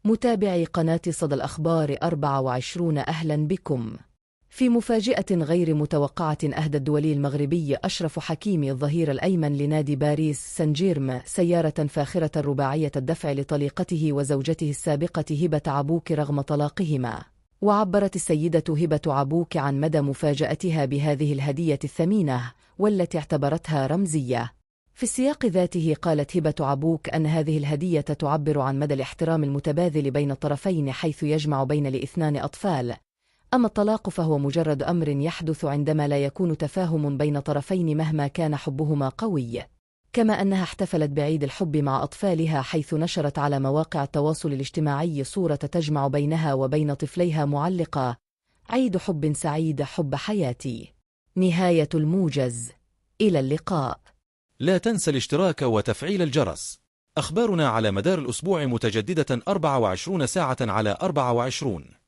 متابعي قناة صدى الأخبار 24 أهلا بكم. في مفاجأة غير متوقعة أهدى الدولي المغربي أشرف حكيمي الظهير الأيمن لنادي باريس سان جيرمان سيارة فاخرة رباعية الدفع لطليقته وزوجته السابقة هبة عبوك رغم طلاقهما. وعبرت السيدة هبة عبوك عن مدى مفاجأتها بهذه الهدية الثمينة والتي اعتبرتها رمزية. في السياق ذاته قالت هبة عبوك أن هذه الهدية تعبر عن مدى الاحترام المتبادل بين الطرفين حيث يجمع بين الاثنان أطفال، أما الطلاق فهو مجرد أمر يحدث عندما لا يكون تفاهم بين طرفين مهما كان حبهما قوي. كما أنها احتفلت بعيد الحب مع أطفالها حيث نشرت على مواقع التواصل الاجتماعي صورة تجمع بينها وبين طفليها معلقة: عيد حب سعيد حب حياتي. نهاية الموجز. إلى اللقاء. لا تنسى الاشتراك وتفعيل الجرس. أخبارنا على مدار الأسبوع متجددة 24 ساعة على 24.